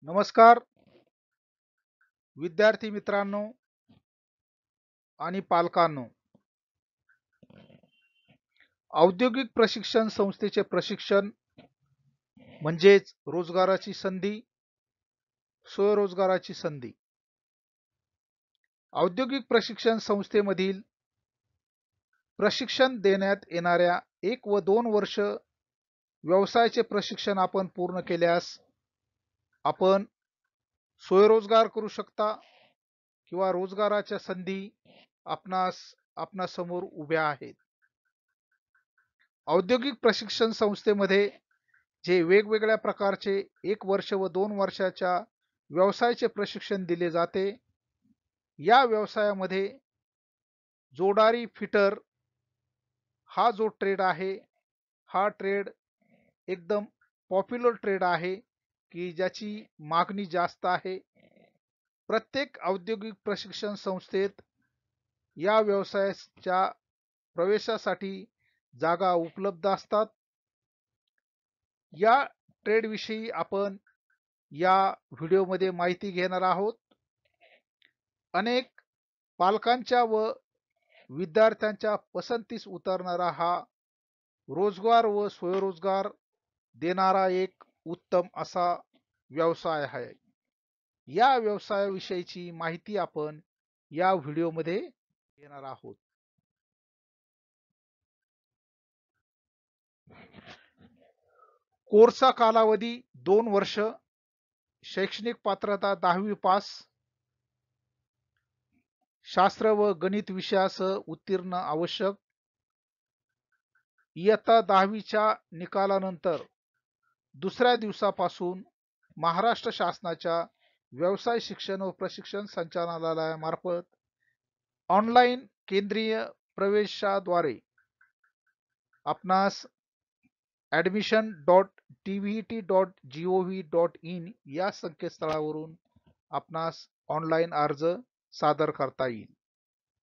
नमस्कार विद्यार्थी मित्रांनो आणि पालकांनो. औद्योगिक प्रशिक्षण संस्थेचे प्रशिक्षण म्हणजेच रोजगाराची संधी, स्वयंरोजगाराची संधी. औद्योगिक प्रशिक्षण संस्थेमधील प्रशिक्षण देण्यात येणाऱ्या 1 व 2 वर्ष व्यवसायाचे प्रशिक्षण आपण पूर्ण केल्यास आपण स्वयंरोजगार करू शकता किंवा रोजगाराच्या संधी आपणासमोर उभ्या आहेत. औद्योगिक प्रशिक्षण संस्थेमध्ये जे वेगवेगळ्या प्रकारचे 1 वर्ष व 2 वर्षाच्या व्यवसायाचे प्रशिक्षण दिले जाते. या व्यवसायामध्ये जोडारी फिटर हा जो ट्रेड आहे, हा ट्रेड एकदम पॉप्युलर ट्रेड आहे की ज्याची मागणी जास्त आहे. प्रत्येक औद्योगिक प्रशिक्षण संस्थेत या व्यवसायाच्या प्रवेशासाठी जागा उपलब्ध असतात. या ट्रेड विषयी आपण या व्हिडिओमध्ये माहिती घेणार आहोत. अनेक पालकांच्या व विद्यार्थ्यांच्या पसंतीस उतरणारा हा रोजगार व स्वयंरोजगार देणारा एक उत्तम असा व्यवसाय आहे. या व्यवसायाविषयीची माहिती आपण या व्हिडिओमध्ये घेणार आहोत. कोर्सचा कालावधी 2 वर्ष, शैक्षणिक पात्रता 10वी पास, शास्त्र व गणित विषयासह उत्तीर्ण आवश्यक. इयत्ता 10वीच्या निकालानंतर दुसऱ्या दिवसापासून महाराष्ट्र शासनाच्या व्यवसाय शिक्षण व प्रशिक्षण संचालनालयामार्फत ऑनलाईन केंद्रीय प्रवेशाद्वारे आपणास admission.tvet.gov.in या संकेतस्थळावरून आपणास ऑनलाईन अर्ज सादर करता येईल.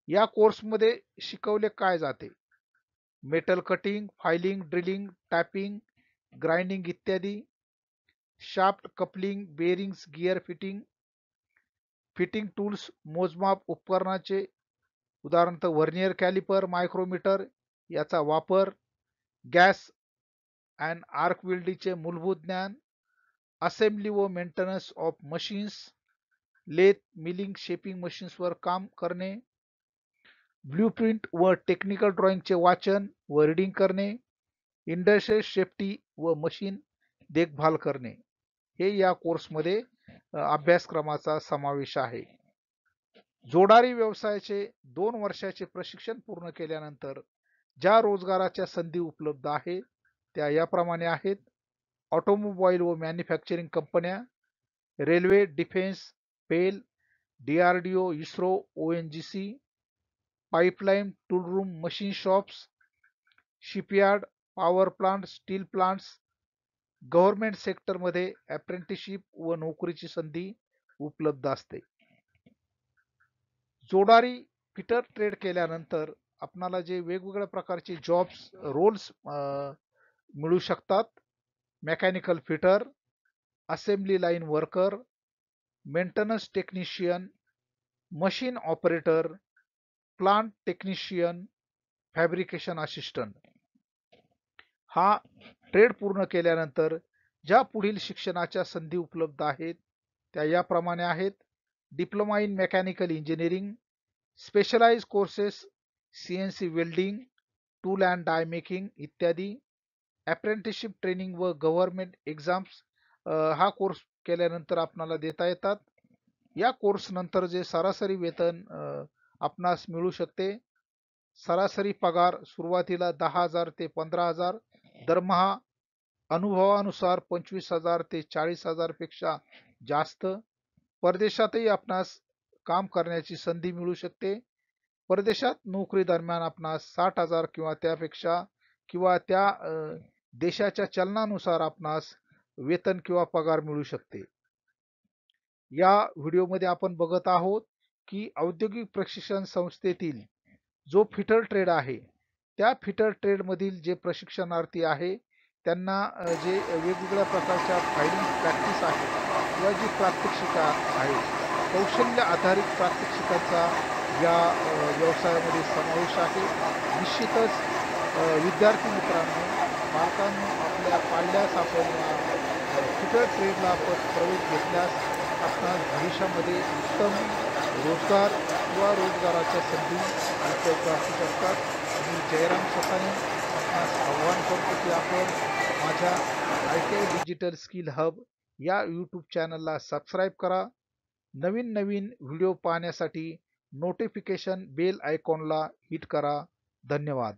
या कोर्समध्ये शिकवले काय जाते? Metal cutting, filing, drilling, tapping, grinding इत्यादी. Shaft coupling, bearings, gear fitting, fitting tools, मोजमाप उपकरणाचे उदाहरणार्थ व्हर्नियर कॅलिपर, मायक्रोमीटर याचा वापर, गॅस अँड आर्क वेल्डिंगचे मूलभूत ज्ञान, असेंब्ली व maintenance of machines, lathe, milling, shaping मशीन्सवर काम करणे, ब्लूप्रिंट व टेक्निकल ड्रॉइंगचे वाचन व रीडिंग करणे, इंडस्ट्रियल सेफ्टी व मशीन देखभाल करणे, हे या कोर्समध्ये अभ्यासक्रमाचा समावेश आहे. जोडारी व्यवसायाचे 2 वर्षाचे प्रशिक्षण पूर्ण केल्यानंतर ज्या रोजगाराच्या संधी उपलब्ध आहेत त्या याप्रमाणे आहेत. ऑटोमोबाईल व मॅन्युफॅक्चरिंग कंपन्या, रेल्वे, डिफेन्स, पेल, DRDO, ISRO, ONGC, pipeline, tool room, machine shops, shipyard, power plant, steel plants. Government सेक्टरमध्ये अप्रेंटिसशिप व नोकरीची संधी उपलब्ध असते. जोडारी फिटर ट्रेड केल्यानंतर आपणाला जे वेगवेगळ्या प्रकारचे जॉब्स रोल्स मिळू शकतात. Mechanical fitter, assembly line worker, maintenance technician, machine operator, plant technician, fabrication assistant. हा ट्रेड पूर्ण केल्यानंतर ज्या पुढील शिक्षणाच्या संधी उपलब्ध आहेत त्या याप्रमाणे आहेत. Diploma in mechanical engineering, specialise courses, CNC welding, tool and die making इत्यादी. अप्रेंटिसशिप ट्रेनिंग व गव्हर्नमेंट एक्झाम्स हा कोर्स केल्यानंतर आपणाला देता येतात. या कोर्स नंतर जे सरासरी वेतन आपणास मिळू शकते. सरासरी पगार सुरुवातीला 10,000 ते 15,000, दरमहा अनुभवानुसार 25,000 ते 40,000 पेक्षा जास्त. परदेशातही आपणास काम करण्याची संधी मिळू शकते. परदेशात नोकरी दरम्यान आपणास 60,000 किंवा त्यापेक्षा किंवा त्या देशाच्या चलनानुसार आपणास वेतन किंवा पगार मिळू शकते. या व्हिडिओमध्ये आपण बघत आहोत की औद्योगिक प्रशिक्षण संस्थेतील जो फिटर ट्रेड आहे त्या फिटर ट्रेड मधील जे प्रशिक्षणार्थी आहे त्यांना जे वेगवेगळ्या प्रकारच्या फायलिंग प्रॅक्टिस आहे किंवा जी प्रात्यक्षिका आहेत, कौशल्य आधारित प्रात्यक्षिकांचा या व्यवसायामध्ये समावेश आहे. निश्चितच विद्यार्थी मित्रांनो, पालकांनो, आपल्या पाल्यास आपण या फिटर ट्रेडला आपण प्रवेश घेतल्यास आपणास भविष्यामध्ये उत्तम रोजगार किंवा रोजगाराच्या संधी उपलब्ध असू शकतात. मी जयराम ससाने आपणास आव्हान करतो की आपण माझ्या ITI डिजिटल स्किल हब या यूट्यूब चॅनलला सबस्क्राईब करा. नवीन नवीन व्हिडिओ पाहण्यासाठी नोटिफिकेशन बेल आयकॉनला हिट करा. धन्यवाद.